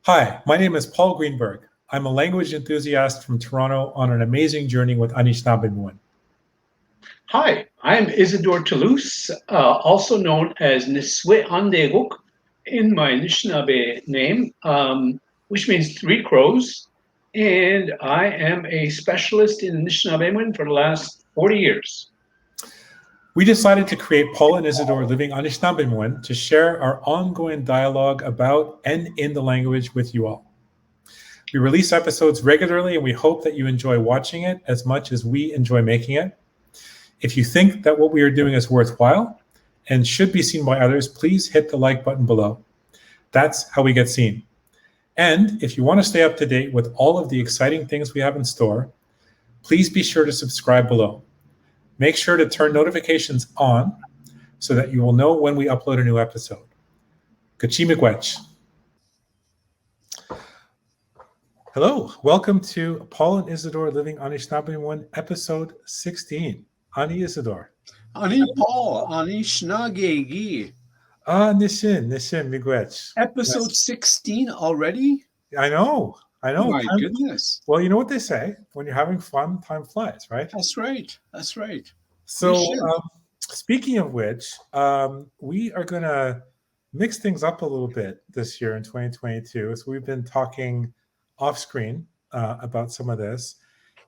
Hi, my name is Paul Greenberg. I'm a language enthusiast from Toronto on an amazing journey with Anishinaabemowin. Hi, I'm Isidore Toulouse, also known as Niswe Andeguk in my Anishinaabe name, which means three crows. And I am a specialist in Anishinaabemowin for the last 40 years. We decided to create Paul and Isidore Living Anishinaabemowin to share our ongoing dialogue about and in the language with you all. We release episodes regularly and we hope that you enjoy watching it as much as we enjoy making it. If you think that what we are doing is worthwhile and should be seen by others, please hit the like button below. That's how we get seen. And if you want to stay up to date with all of the exciting things we have in store, please be sure to subscribe below. Make sure to turn notifications on so that you will know when we upload a new episode. Giigido. Hello, welcome to Paul and Isidore Living Anishinaabemowin, episode 16. Ani Isidore. Ani Paul, Anishinaabe. Nishin, miigwech. Episode 16 already? I know. My goodness. Well, you know what they say, when you're having fun, time flies, right? That's right. So, speaking of which, we are going to mix things up a little bit this year in 2022. So we've been talking off screen about some of this.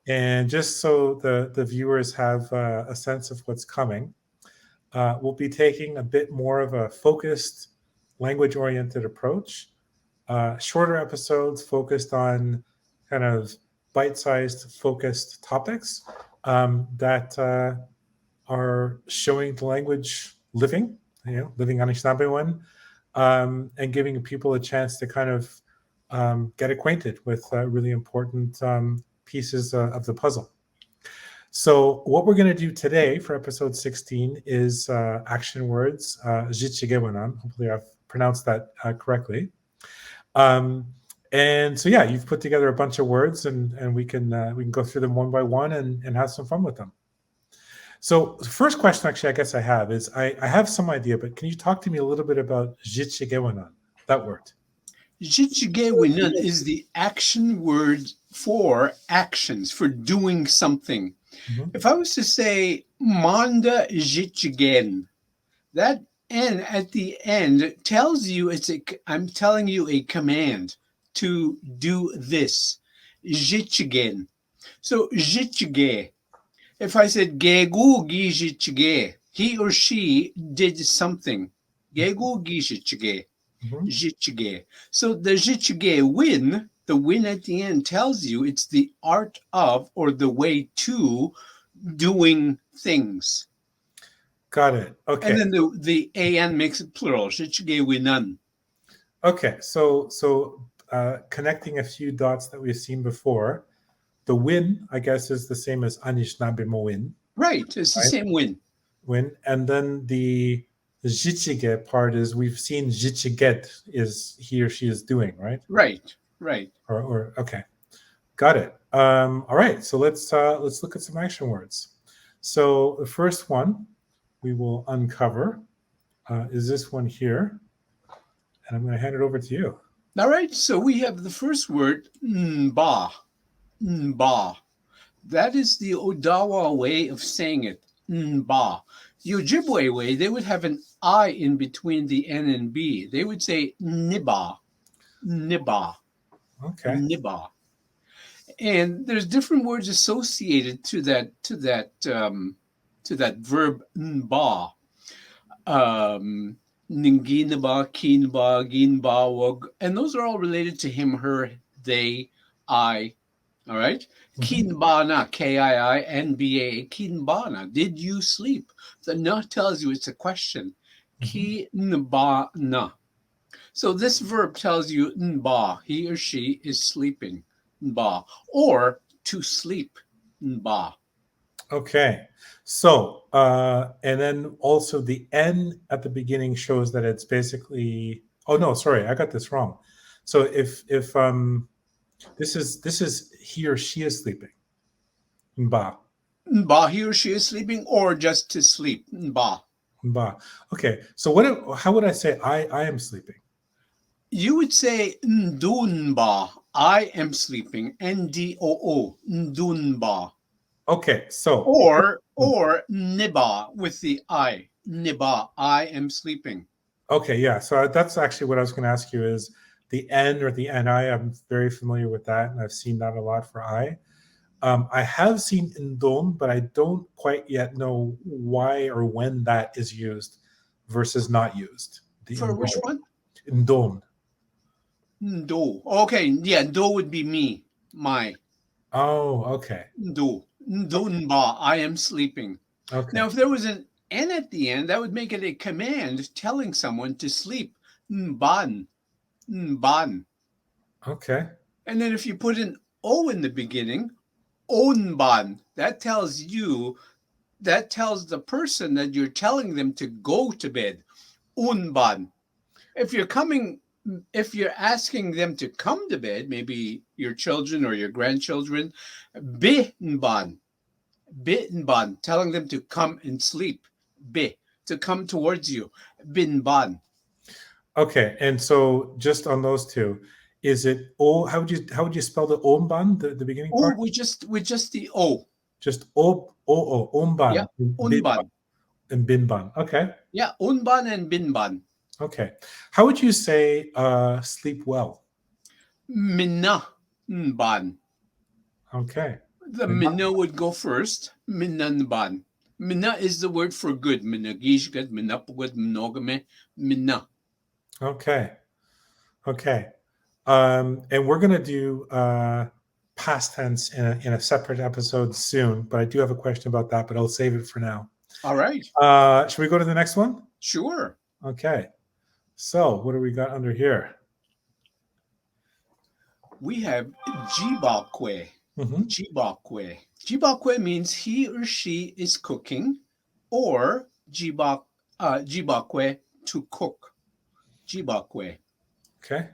And just so the viewers have a sense of what's coming, we'll be taking a bit more of a focused, language-oriented approach. Shorter episodes focused on kind of bite-sized, focused topics that are showing the language living Anishinaabemowin, and giving people a chance to kind of get acquainted with really important pieces of the puzzle. So what we're going to do today for episode 16 is action words, Zhichigewinan. Hopefully I've pronounced that correctly. And so, you've put together a bunch of words and we can go through them one by one and have some fun with them. So the first question actually I guess I have is, I have some idea, but can you talk to me a little bit about Zhichigewinan, that word? Zhichigewinan is the action word for actions, for doing something. Mm-hmm. If I was to say Manda Zhichigen, that N at the end tells you I'm telling you a command to do this. Zhichigen. So Zhichige. If I said Gegu gi Zhichige, he or she did something. Gegu gi Zhichige. Zhichige. So the Zhichigewin, the win at the end, tells you it's the art of or the way to doing things. Got it. Okay. And then the an makes it plural. Zhichigewinan. Okay. So connecting a few dots that we've seen before, the win, I guess, is the same as Anishinaabemowin. Right. It's the same win. And then the Zhichige part is we've seen Zhichiget is he or she is doing, right? Right. Or okay. Got it. All right. So let's look at some action words. So the first one we will uncover is this one here. And I'm going to hand it over to you. All right. So we have the first word, Nbaa. Nbaa. That is the Odaawe way of saying it. Nbaa. The Ojibwe way, they would have an I in between the N and B. They would say Nbaa. Nbaa. Okay. Nbaa. And there's different words associated to that verb Nbaa. Ninginaba, Kinba, Ginba, Wog, and those are all related to him, her, they, I. All right. Kinbana, Kiinbaa, Kinbana. Did you sleep? The na tells you it's a question. Kinbana. So this verb tells you Nbaa, he or she is sleeping. Nbaa, or to sleep. Nbaa. Okay. So and then also the N at the beginning shows that it's basically. Oh no, sorry, I got this wrong. So if this is he or she is sleeping. Nbaa. Nbaa, he or she is sleeping, or just to sleep. Nbaa. Nbaa. Okay. So how would I say I am sleeping? You would say Nbaa. I am sleeping. Ndoo. Nbaa. Okay, so Or Nbaa with the I. Nbaa. I am sleeping. okay, yeah. So that's actually what I was going to ask you is the N or the NI. I'm very familiar with that, and I've seen that a lot for I. I have seen indon, but I don't quite yet know why or when that is used versus not used. The For which one? Indon. Ndo. Okay, yeah, do would be me. My. Oh, okay. Ndo. Ndunba. I am sleeping. Okay. Now, if there was an N at the end, that would make it a command telling someone to sleep. Nban. Nban. Okay. And then if you put an O in the beginning, onban, that tells the person that you're telling them to go to bed. Unban. If you're asking them to come to bed, maybe your children or your grandchildren, binban, telling them to come and sleep, to come towards you, binban. Okay, and so just on those two, is it O? How would you spell the omban, the beginning Oh, part? with just the O. Just omban. Yeah, unban. And binban. Okay. Yeah, unban and binban. Okay. How would you say sleep well? Minna nban. Okay. The minna would go first. Minna nban. Minna is the word for good. Minna giigido, minna pugod, monogame, minna. Okay. Okay. And we're gonna do past tense in a separate episode soon, but I do have a question about that, but I'll save it for now. All right. Should we go to the next one? Sure. Okay. So what do we got under here? We have Jiibaakwe. Jiibaakwe. Jiibaakwe means he or she is cooking, or Jiibaakwe, to cook. Jiibaakwe. Okay.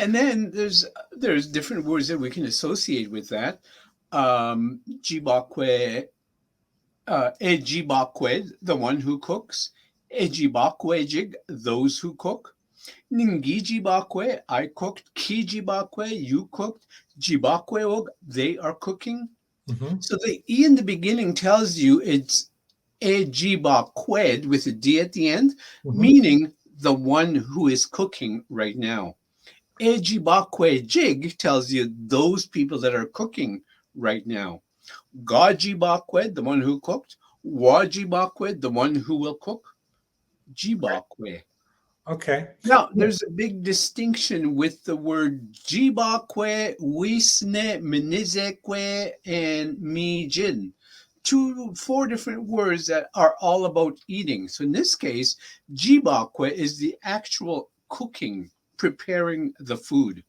And then there's different words that we can associate with that. Jiibaakwe, Jiibaakwe, the one who cooks. Jiibaakwe, those who cook. Jiibaakwe, I cooked. Jiibaakwe, you cooked. Jiibaakwe, they are cooking. So the E in the beginning tells you it's Jiibaakwe with a D at the end, meaning the one who is cooking right now. Jiibaakwe jig tells you those people that are cooking right now. Jiibaakwe, the one who cooked. Jiibaakwe, the one who will cook. Jiibaakwe. Okay. Now, there's a big distinction with the word Jiibaakwe, Wiisini, Minizekwe, and Mijin. 4 different words that are all about eating. So in this case, Jiibaakwe is the actual cooking, preparing the food.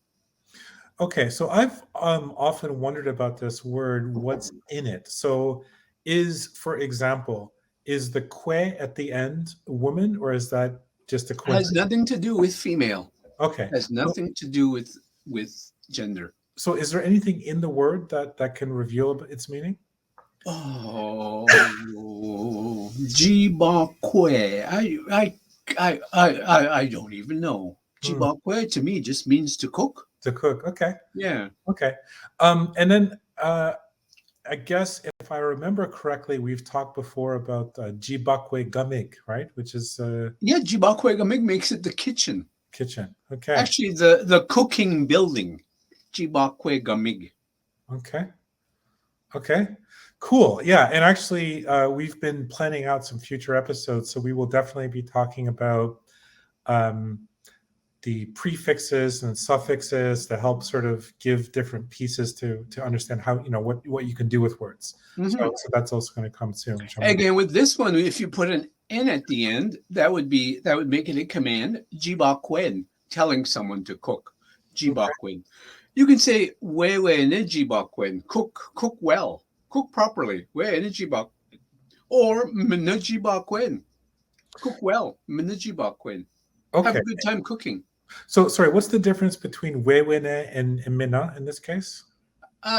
Okay, so I've often wondered about this word, what's in it. So for example, is the kwe at the end a woman, or is that just a coincidence? Has nothing to do with female. Okay. Has nothing to do with gender. So is there anything in the word that can reveal its meaning? Oh, Jiibaakwe. I don't even know. Jiibaakwe to me just means to cook. To cook. Okay. Yeah. Okay. And then I guess if I remember correctly, we've talked before about Jiibaakwe gamig, right? Which is Jiibaakwe gamig makes it the kitchen. Kitchen. Okay. Actually, the cooking building. Jiibaakwe gamig. Okay. Okay. Cool. Yeah. And actually, we've been planning out some future episodes, so we will definitely be talking about the prefixes and suffixes to help sort of give different pieces to understand how, what you can do with words. So that's also going to come soon. Again, with this one, if you put an N at the end, that would make it a command. Jiibaakwe, telling someone to cook. Jiibaakwe. You can say wewe ne Jiibaakwe, cook well, cook properly. Wewe ne Jiibaakwe, or mina Jiibaakwe, cook well. Mina Jiibaakwe. Okay. Have a good time cooking. So, sorry, what's the difference between wewene and mina in this case?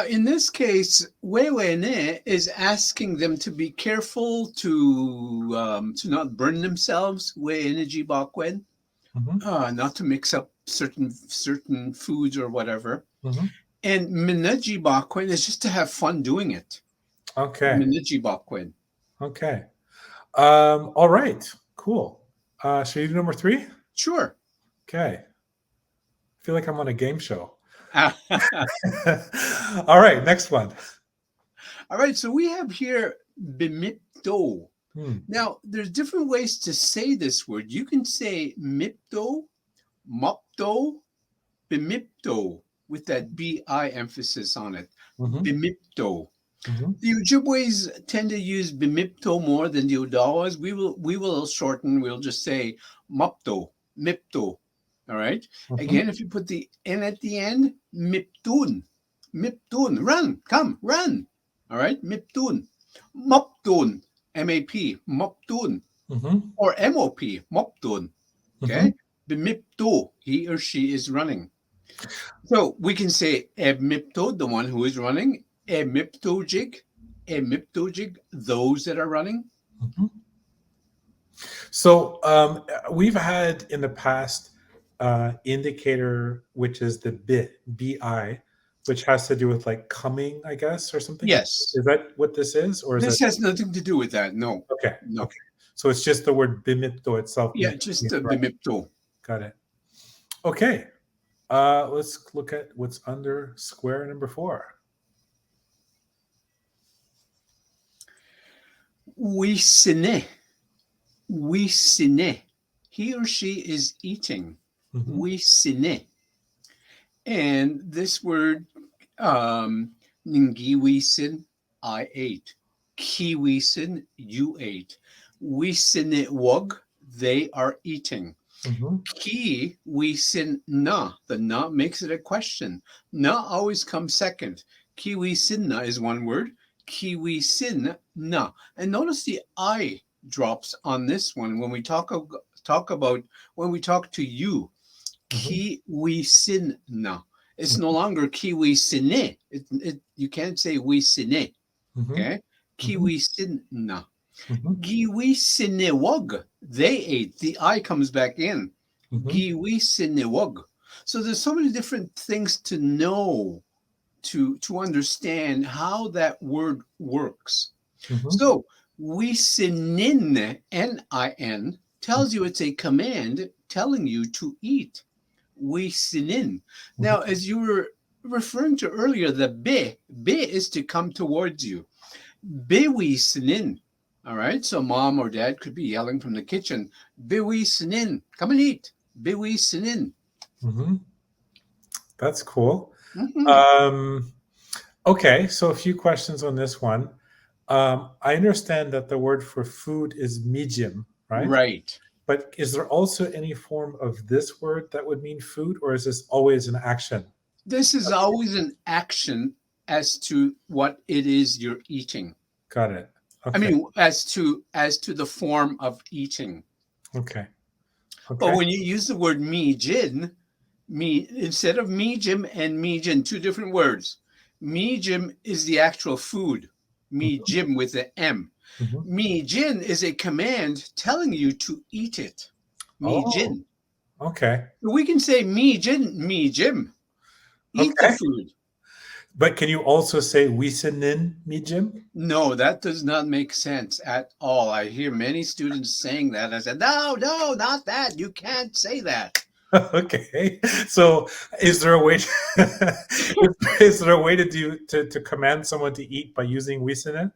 In this case, wewene is asking them to be careful to not burn themselves. Wewene Jiibaakwe, not to mix up certain foods or whatever. Mhm. And Jiibaakwe is just to have fun doing it. Okay. Jiibaakwe. Okay. All right. Cool. Should we do number 3? Sure. Okay. I feel like I'm on a game show. All All right. Next one. right. So we have here Bimipto. Hmm. Now, there's different ways to say this word. You can say Mipto, Mopto, Bimipto, with that B-I emphasis on it. Mhm. Bimipto. Mhm. The Ojibways tend to use Bimipto more than the Odawas. We will shorten. We'll just say Mopto, Mipto. All right. Mhm. Again, if you put the N at the end, Miptun, Miptun, run, come, run. All right, Miptun, Moptun, M-A-P, Moptun, Mhm. or M-O-P, Moptun. Okay, Bimipto, he or she is running. So we can say Ebmipto, the one who is running, Emiptojig, those that are running. Mhm. So we've had in the past indicator, which is the bi, which has to do with like coming, I guess, or something. Yes. Is that what this is, or is This it? has nothing to do with that. No. Okay. No. Okay. So it's just the word bimipto itself. Yeah, means- just means the right. Bimipto. Got it. Okay. Let's look at what's under square number 4. Wiisini. Wiisini. He or she is eating. Mhm. Wiisini. And this word, Ningiwisin, I ate. Kiwisin, you ate. Wiisini wug, they are eating. Mhm. Ki wisin na. The na makes it a question. Na always comes second. Ki wisin na is one word. Ki wisin na. And notice the I drops on this one when we talk when we talk to you. Ki wisin na. It's no longer ki wisine. You can't say wisine. Mhm. Okay. Ki wisin na. Mhm. Giiwisinewug, they ate. The I comes back in. Mhm. Giiwisinewug. So there's so many different things to know to understand how that word works. Mhm. So wisinin, N-I-N, tells you it's a command telling you to eat. Wisinin. Now, as you were referring to earlier, the be is to come towards you. Biwisinin. All right. So mom or dad could be yelling from the kitchen, Biwisinin, come and eat. Biwisinin. Mhm. That's cool. Mhm. Okay, so a few questions on this one. I understand that the word for food is mijim, right? Right. But is there also any form of this word that would mean food, or is this always an action? This is always an action as to what it is you're eating. Got it. Okay. I mean, as to the form of eating. Okay. But Okay. when you use the word mijin, instead of mijim and mijin, two different words. Mijim is the actual food. Mijim with the M. Mhm. Mijin is a command telling you to eat it. Oh, Mijin. okay. We can say mijin, mijim. Eat the Okay. food. But can you also say wisinin mijim? No, that does not make sense at all. I hear many students saying that. I said, no, not that. You can't say that. Okay. So is there a way is there a way to do to command someone to eat by using wisinin?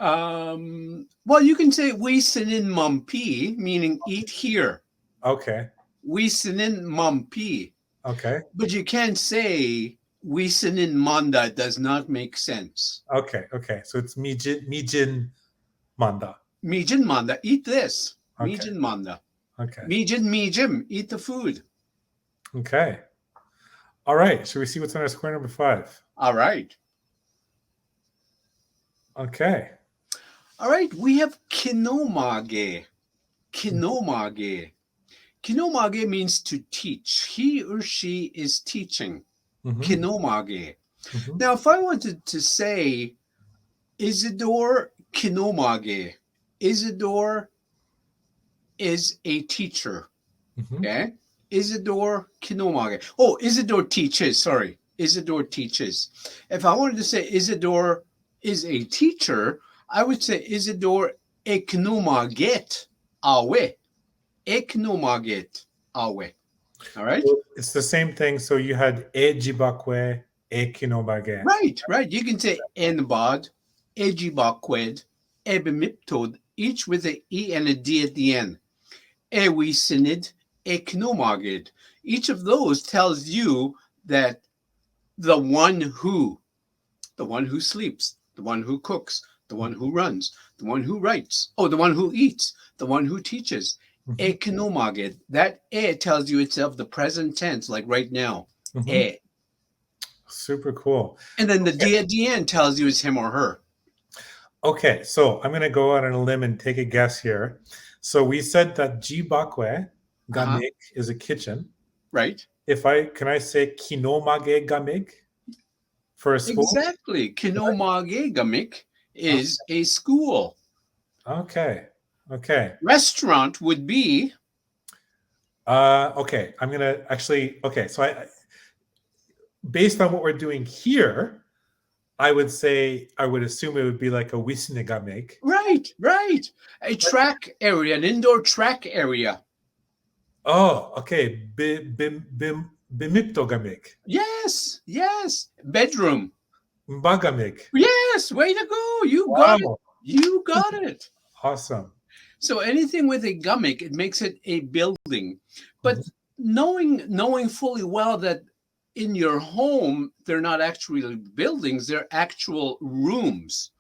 Well, you can say Wiisinin mumpi, meaning eat here. Okay. Wiisinin mumpi. Okay. But you can't say Wiisinin manda. It does not make sense. Okay. Okay. So it's mijin manda. Mijin manda, eat this. Okay. Mijin manda. Okay. Mijin mijim, eat the food. Okay. All right. Should we see what's on our square number 5? All right. Okay. All right. We have Kinoomaage. Kinoomaage. Kinoomaage means to teach. He or she is teaching. Mhm. Kinoomaage. Mhm. Now, if I wanted to say Isidore Kinoomaage, Isidore is a teacher. Mhm. Okay. Isidore Kinoomaage. Oh, Isidore teaches. Sorry. Isidore teaches. If I wanted to say Isidore is a teacher, I would say Isidore e Kinoomaget awe. E Kinoomaget awe. All right? It's the same thing. So you had Jiibaakwe, Kinoomaage. Right. You can say Nbaa, Jiibaakwe, Bimipto, each with an E and a D at the end. Wiisini, Kinoomaage. Each of those tells you that the one who sleeps, the one who cooks, the one who runs, the one who writes, the one who eats, the one who teaches. Kinoomaage. That tells you it's of the present tense, like right now. Super cool. And then the D at the end tells you it's him or her. Okay, so I'm going to go out on a limb and take a guess here. So we said that Jiibaakwe gamig is a kitchen. Right. Can I say Kinoomaage gamig for a school? Exactly. Kinoomaage gamig is a school. Okay. Restaurant would be. Okay. I'm going to actually. Okay. So based on what we're doing here, I would assume it would be like a Wiisini gamig. Right. A track area, an indoor track area. Oh, okay. Bimipto gamig. Yes. Bedroom. Nbaa gamig. Yes. Way to go. You got it. Awesome. So anything with a gamig, it makes it a building. But knowing fully well that in your home, they're not actually buildings, they're actual rooms.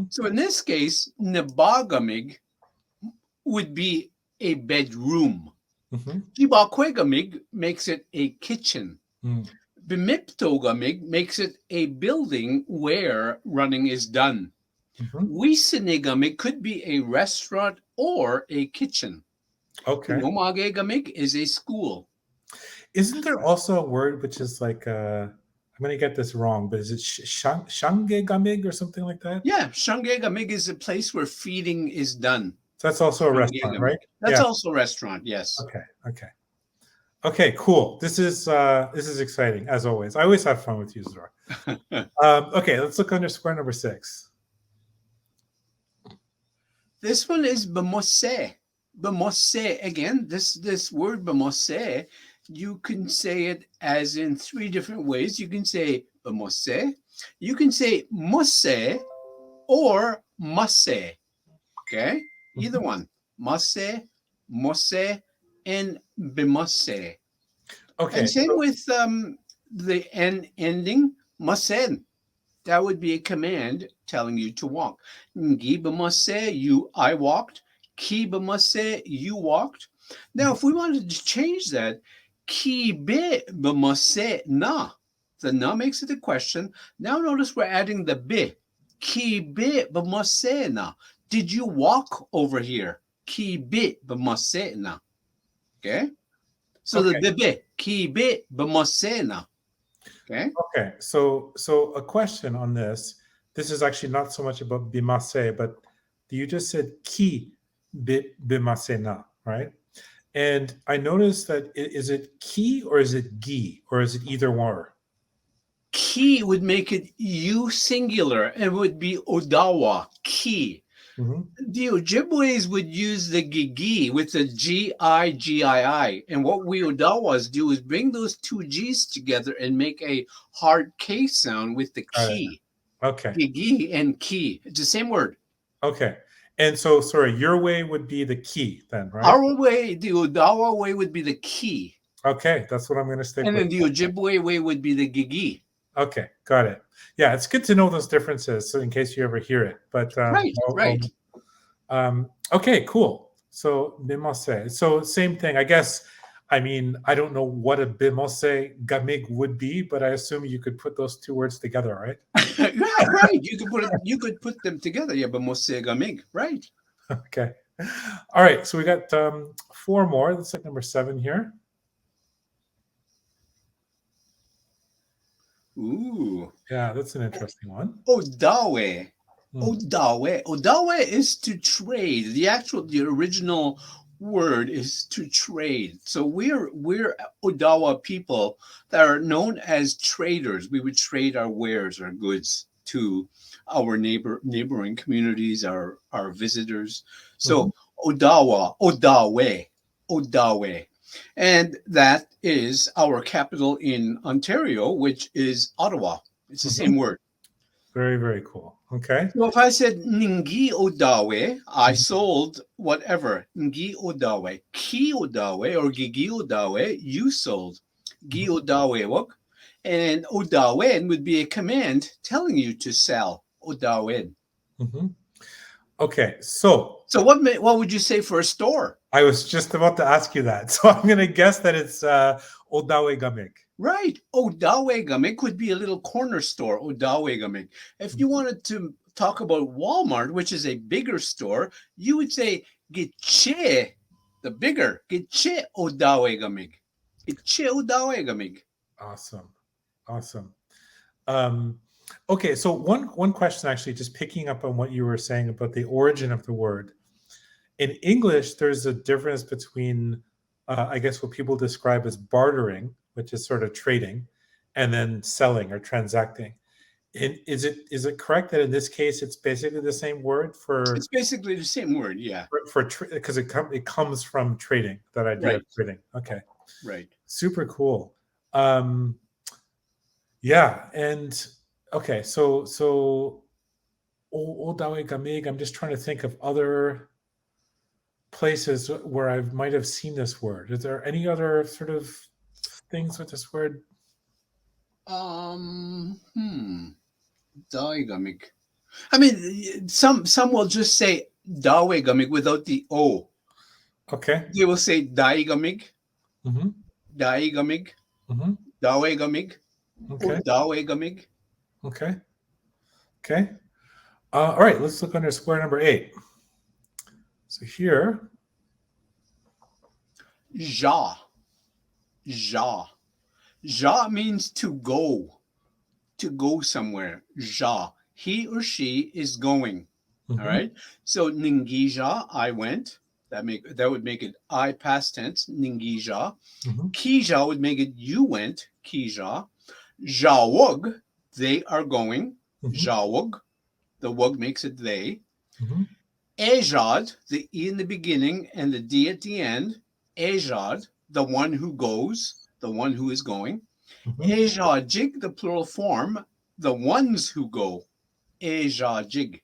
So in this case, Nbaa gamig would be a bedroom. Jiibaakwe gamig makes it a kitchen. Bimipto gamig makes it a building where running is done. Wiisini gamig could be a restaurant or a kitchen. Okay. Kinoomaage gamig is a school. Isn't there also a word which is like I'm going to get this wrong, but is it shange gamig or something like that? Yeah, shange gamig is a place where feeding is done. So that's also a restaurant, right? That's also a restaurant, yes. Okay, cool. This is exciting, as always. I always have fun with you, Zhaa. Okay, let's look under square number 6. This one is Bimose. Bimose, again, this word Bimose, you can say it as in 3 different ways. You can say Bimose, you can say Mose, or Mase. Okay? Either one. Mase, Mose, and Bimose. Okay. And same with the N ending, Masen. That would be a command telling you to walk. Giibaakwe, I walked. Bimose, you walked. Now, if we wanted to change that, Bimose na. The na makes it a question. Now notice we're adding the bi. Bimose na. Did you walk over here? Bimose na. Okay? So the bi. Bimose na. Okay. So a question on this. This is actually not so much about Bimase, but you just said Bimase na, right? And I noticed that is it ki or is it gi or is it either or? Ki would make it you singular and would be Odaawe, ki. The Ojibways would use the gigi with the G-I-G-I-I. And what we Odawas do is bring those 2 G's together and make a hard K sound with the ki. Okay. Gigi and ki. It's the same word. Okay. And so, sorry, your way would be the ki then, right? Our way, the Odaawe way would be the ki. Okay. That's what I'm going to stick with. And then the Ojibwe way would be the gigi. Okay. Got it. Yeah. It's good to know those differences so in case you ever hear it. But Right. Okay, cool. So Bimose. So same thing. I guess, I mean, I don't know what a Bimose gamig would be, but I assume you could put those 2 words together, right? Yeah, right. You could put them together. Yeah, Bimose gamig. Right. Okay. All right. So we got 4 more. Let's like number 7 here. Ooh. Yeah, that's an interesting one. Odaawe. Odaawe is to trade. The original word is to trade. So we're Odaawe people that are known as traders. We would trade our wares, our goods to our neighboring communities, our visitors. So Odaawe. And that is our capital in Ontario, which is Ottawa. It's the same word. Very, very cool. Okay. So if I said Ngi Odaawe, I sold whatever. Ngi Odaawe. Ki Odaawe or Gigi Odaawe, you sold. Gi Odaawe wok. And Odaawen would be a command telling you to sell. Odaawen. Okay. So what would you say for a store? I was just about to ask you that. So I'm going to guess that it's Odaawe Gamik. Right. Odaawe Gamik could be a little corner store. Odaawe Gamik. If you wanted to talk about Walmart, which is a bigger store, you would say Giigido, the bigger. Giigido Odaawe Gamik. Giigido Odaawe Gamik. Awesome. Okay, so one question actually, just picking up on what you were saying about the origin of the word. In English, there's a difference between, I guess, what people describe as bartering, which is sort of trading, and then selling or transacting. Is it correct that in this case it's basically the same word for? It's basically the same word, yeah. Because it comes from trading, that idea of trading. Okay. Right. Super cool. Yeah, and okay, so Odaawe Gamig, I'm just trying to think of other places where I might have seen this word. Is there any other sort of things with this word? Dawe Gamig. I mean, some will just say Dawe Gamig without the O. Okay. They will say Dawe Gamig. Dawe Gamig. Dawe Gamig. Okay. Dawe Gamig. Okay. All right, let's look under square number 8. So here, Zhaa. Zhaa means to go somewhere. Zhaa. He or she is going. All right. So Ningija, I went. That would make it I past tense. Ningija. Kija would make it you went. Kija. Zhaawug, they are going. Zhaawug. The wug makes it they. Ejad, the E in the beginning and the D at the end. Ejad, the one who goes, the one who is going. Ejajig, the plural form, the ones who go. Ejajig.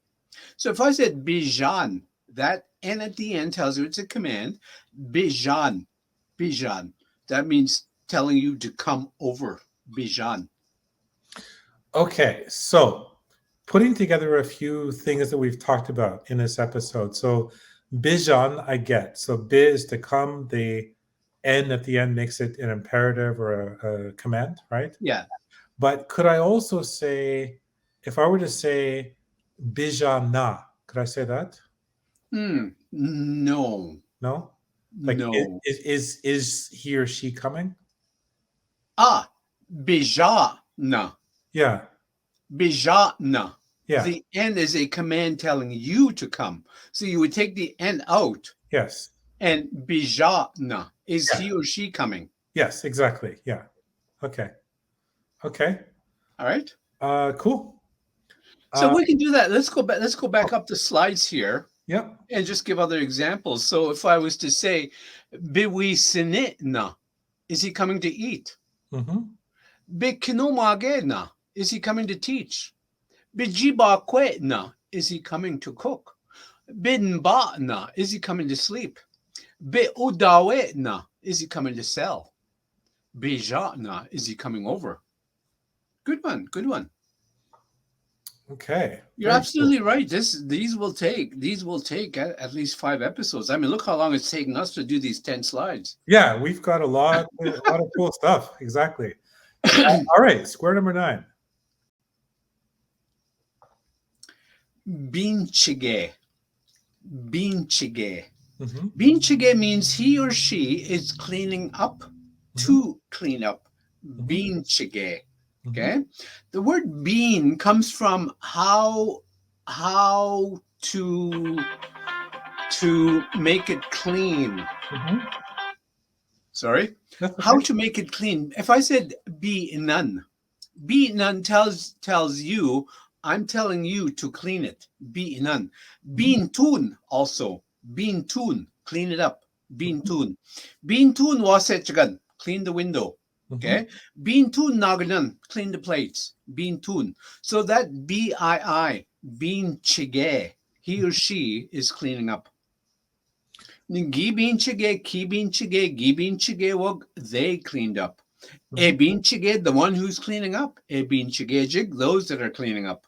So if I said Bijan, that N at the end tells you it's a command. Bijan. That means telling you to come over. Bijan. Okay, so putting together a few things that we've talked about in this episode. So Bijan, I get. So bi is to come. The N at the end makes it an imperative or a command, right? Yeah. But could I also say, if I were to say Bijana, could I say that? No. No? Like, no. Is he or she coming? Bijana. Yeah. Bijana. Yeah. The N is a command telling you to come. So you would take the N out. Yes. And Bijana. Is he or she coming? Yes, exactly. Yeah. Okay. All right. Cool. So we can do that. Let's go back up the slides here. Yep. And just give other examples. So if I was to say, Wiisini, is he coming to eat? Kinoomaage, is he coming to teach? Jiibaakwe, is he coming to cook? Nbaa, is he coming to sleep? Odaawe, is he coming to sell? Zhaa, is he coming over? Good one. Okay. You're absolutely right. These will take at least 5 episodes. I mean, look how long it's taking us to do these 10 slides. Yeah, we've got a lot of cool stuff. Exactly. All right, square number 9. Biinchige. Biinchige means he or she is cleaning up, to clean up. Biinchige. Okay. The word bean comes from how to to make it clean. Mhm. Sorry? That's okay. How to make it clean. If I said be none tells you, I'm telling you to clean it. Be none. Bean tune also. Bean tune. Clean it up. Bean tune. Bean tune wasetchagan. Clean the window. Okay. Bean tune naganan. Clean the plates. Bean tune. So that BII, Biinchige, he or she is cleaning up. Biinchige wag, they cleaned up. Biinchige, the one who's cleaning up. Biinchige, those that are cleaning up.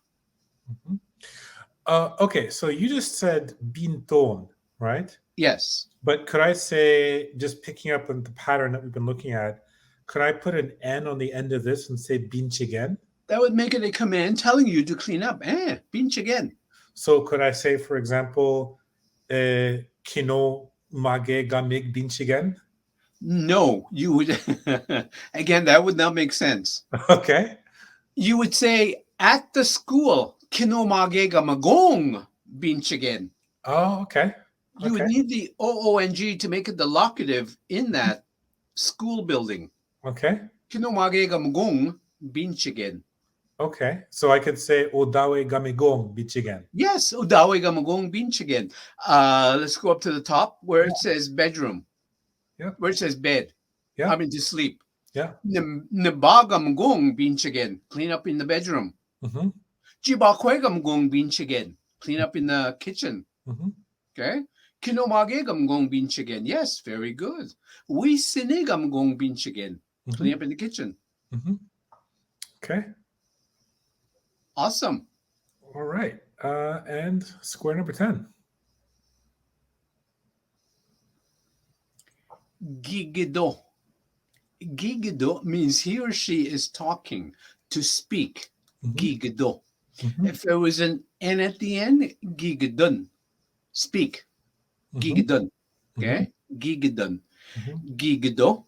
Okay, so you just said binton, right? Yes. But could I say, just picking up on the pattern that we've been looking at, could I put an N on the end of this and say Biinchigen? That would make it a command telling you to clean up. Biinchigen. So could I say, for example, Kinoomaage gamig Biinchigen? No, you would. Again, that would not make sense. Okay. You would say at the school, Kinoomaage magong Biinchigen. Oh, okay. You would need the OONG to make it the locative in that school building. Okay. Kinoomaage magong Biinchigen. Okay. So I could say Odaawe gamigong Biinchigen. Yes, Odaawe magong Biinchigen. Let's go up to the top where it says bedroom. Yeah. Where it says bed. Yeah. I mean to sleep. Yeah. Nbaa gamgong Biinchigen. Clean up in the bedroom. Jiibaakwe gamgong Biinchigen. Clean up in the kitchen. Okay. Kinoomaage gamgong Biinchigen. Yes, very good. Wiisini gamgong Biinchigen. Clean up in the kitchen. Okay. Awesome. All right. And square number 10. Giigido. Giigido means he or she is talking, to speak. Giigido. If there was an N at the end, Giigidon. Speak. Giigidon. Okay? Giigidon. Giigido.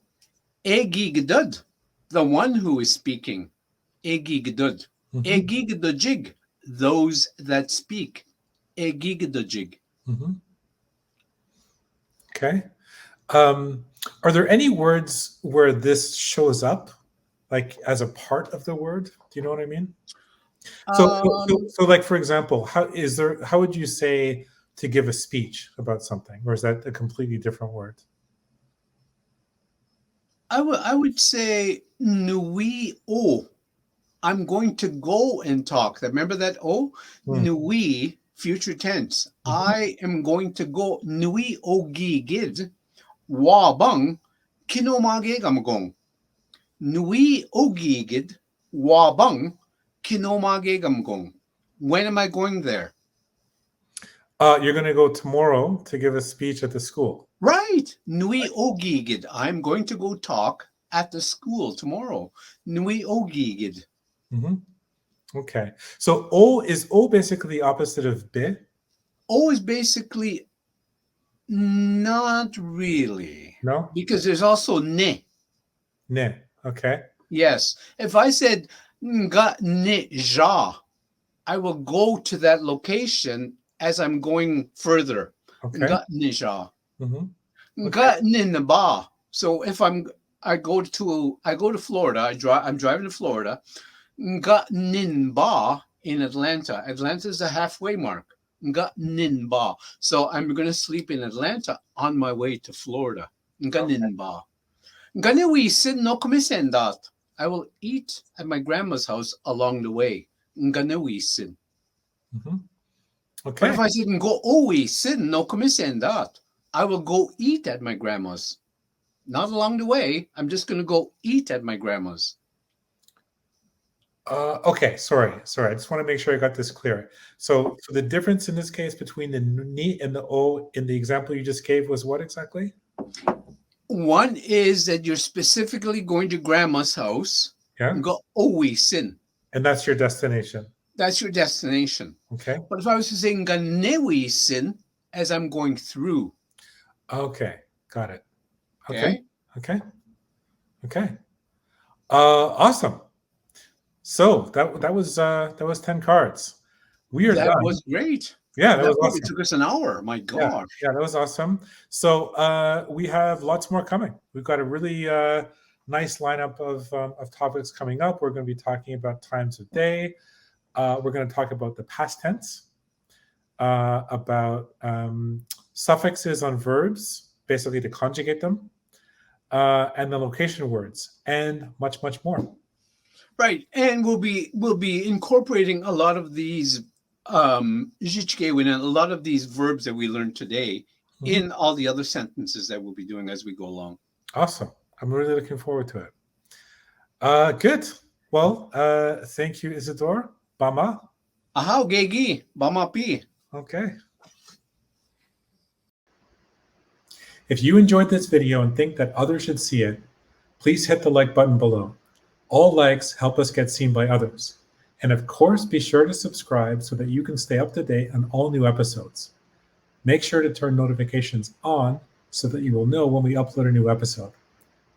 Giigidod. The one who is speaking. Giigidod. Giigidojig. Those that speak. Giigidojig. Okay. Are there any words where this shows up, like as a part of the word? Do you know what I mean? So like for example, how would you say to give a speech about something, or is that a completely different word? I would say nui o. I'm going to go and talk. Remember that o? Nui, future tense. I am going to go. Nui o gigid. Wabang Kinoomaage gamgong. Nui o gigid. Wabang Kinoomaage gamgong. When am I going there? You're going to go tomorrow to give a speech at the school. Right. Nui o gigid. I'm going to go talk at the school tomorrow. Nui o gigid. Okay. So O is O basically the opposite of be? O is basically not really. No? Because there's also ne. Ne. Okay. Yes. If I said nga ne Zhaa, I will go to that location as I'm going further. Okay. Nga ne Zhaa. Nga ne Nbaa. So if I go to Florida, I'm driving to Florida. Nga ne Nbaa in Atlanta. Atlanta is the halfway mark. Nga ne Nbaa. So I'm going to sleep in Atlanta on my way to Florida. Nga ne Nbaa. Nga ne wiisin no kumisendat. I will eat at my grandma's house along the way. Nga ne wiisin. Okay. But if I said go wiisin no kumisendat, I will go eat at my grandma's. Not along the way. I'm just going to go eat at my grandma's. Okay, sorry. I just want to make sure I got this clear. So the difference in this case between the ni and the o in the example you just gave was what exactly? One is that you're specifically going to grandma's house. Yeah. Go wiisin. And that's your destination. That's your destination. Okay. But if I was to say nga ne wiisin as I'm going through. Okay, got it. Okay. Awesome. So that was 10 cards. We are done. That was great. Yeah, that That was probably awesome. took us an hour. My gosh. Yeah, that was awesome. So we have lots more coming. We've got a really nice lineup of topics coming up. We're going to be talking about times of day. We're going to talk about the past tense, about suffixes on verbs, basically to conjugate them, and the location words, and much, much more. Right, and we'll be incorporating a lot of these Zhichigewinan, a lot of these verbs that we learned today in all the other sentences that we'll be doing as we go along. Awesome. I'm really looking forward to it. Good. Well, thank you, Isidore. Bama. Ahaw, Gegi, Bamapi. Okay. If you enjoyed this video and think that others should see it, please hit the like button below. All likes help us get seen by others. And of course, be sure to subscribe so that you can stay up to date on all new episodes. Make sure to turn notifications on so that you will know when we upload a new episode.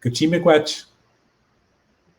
Giigido.